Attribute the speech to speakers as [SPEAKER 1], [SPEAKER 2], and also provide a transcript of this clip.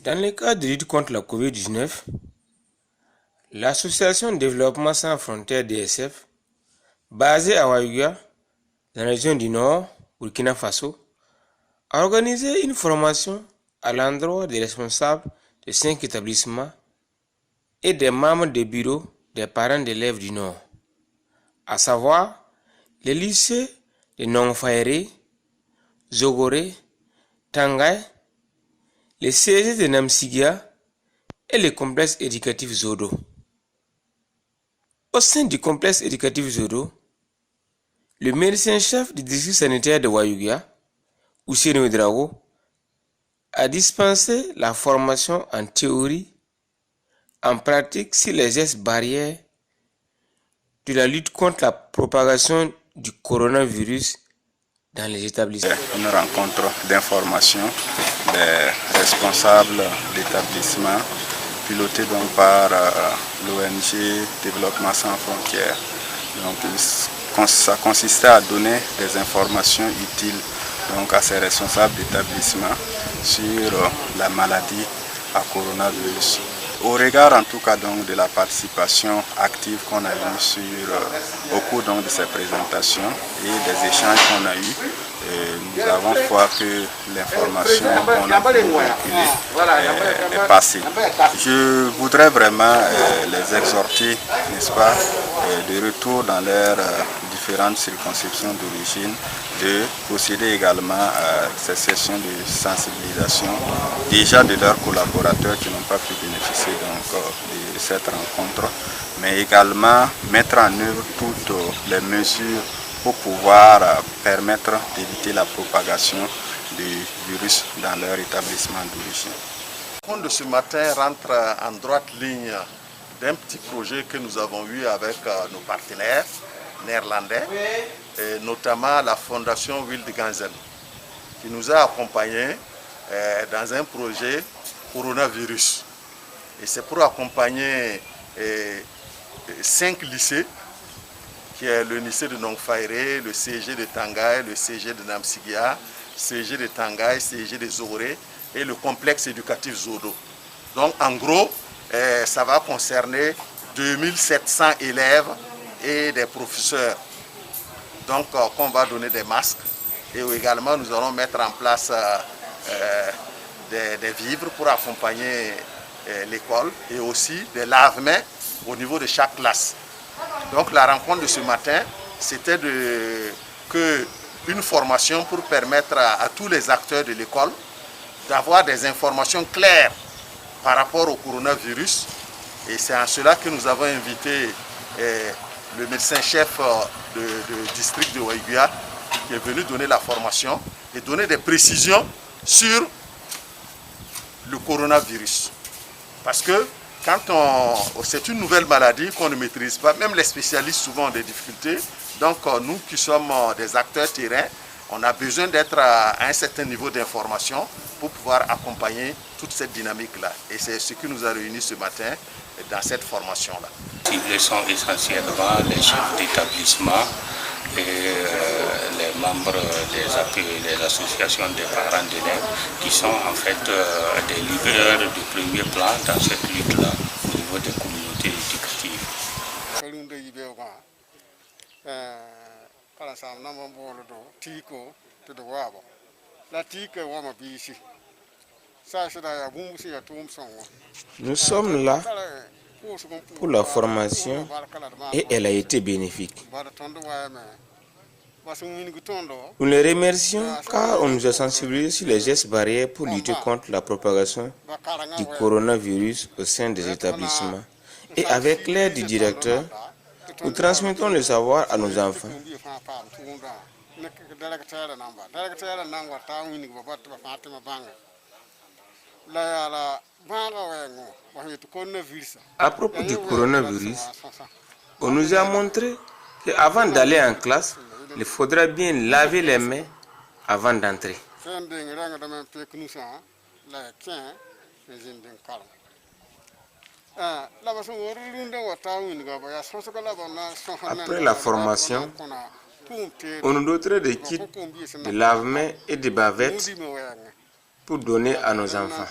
[SPEAKER 1] Dans le cadre de lutte contre la COVID-19, l'association Développement sans frontières DSF, basée à Ouagadougou, dans la région du Nord, Burkina Faso, a organisé une formation à l'endroit des responsables de 5 établissements et des membres des bureaux des parents d'élèves du Nord, à savoir les lycées de Nongfaéré, Zogoré, Tangaï, les CG de Namsigia et le complexe éducatif Zodo. Au sein du complexe éducatif Zodo, le médecin-chef du district sanitaire de Ouagadougou, Ousseynou Drago, a dispensé la formation en théorie, en pratique sur les gestes barrières de la lutte contre la propagation du coronavirus dans les établissements.
[SPEAKER 2] Une rencontre d'information des responsables d'établissements pilotée donc par l'ONG Développement sans frontières. Donc, ça consistait à donner des informations utiles donc, à ces responsables d'établissement sur la maladie à coronavirus. Au regard en tout cas donc, de la participation active qu'on a eue au cours donc, de ces présentations et des échanges qu'on a eus, nous avons foi que l'information qu'on a véhiculée est passée. Je voudrais vraiment les exhorter, n'est-ce pas, de retour dans leurs différentes circonscriptions d'origine, de procéder également à ces sessions de sensibilisation, déjà de leurs collaborateurs qui n'ont pas pu bénéficier donc, de cette rencontre, mais également mettre en œuvre toutes les mesures pour pouvoir permettre d'éviter la propagation du virus dans leur établissement d'origine.
[SPEAKER 3] Le compte de ce matin rentre en droite ligne d'un petit projet que nous avons eu avec nos partenaires néerlandais, et notamment la fondation Wildganzen, qui nous a accompagnés dans un projet coronavirus. Et c'est pour accompagner 5 lycées, qui est le lycée de Nongfaéré, le CG de Tangaï, le CG de Namsigia, CG de Tangaï, CG de Zogoré et le complexe éducatif Zodo. Donc en gros, ça va concerner 2700 élèves et des professeurs. Donc qu'on va donner des masques et également nous allons mettre en place des vivres pour accompagner l'école et aussi des lave-mains au niveau de chaque classe. Donc la rencontre de ce matin, c'était une formation pour permettre à tous les acteurs de l'école d'avoir des informations claires par rapport au coronavirus. Et c'est en cela que nous avons invité le médecin-chef du district de Ouagadougou qui est venu donner la formation et donner des précisions sur le coronavirus. Parce que c'est une nouvelle maladie qu'on ne maîtrise pas, même les spécialistes souvent ont des difficultés. Donc nous qui sommes des acteurs terrain, on a besoin d'être à un certain niveau d'information pour pouvoir accompagner toute cette dynamique-là. Et c'est ce qui nous a réunis ce matin dans cette formation-là.
[SPEAKER 4] Ils sont essentiellement les chefs d'établissement et les membres des associations des parents d'élèves qui sont en fait des leaders de premier plan dans cette lutte-là au niveau des communautés éducatives.
[SPEAKER 1] Nous sommes là pour la formation et elle a été bénéfique. Nous les remercions car on nous a sensibilisés sur les gestes barrières pour lutter contre la propagation du coronavirus au sein des établissements. Et avec l'aide du directeur, nous transmettons le savoir à nos enfants. À propos du coronavirus, on nous a montré qu'avant d'aller en classe, il faudra bien laver les mains avant d'entrer. Après la formation, on nous doterait des kits de lave-mains et de bavettes pour donner à nos enfants.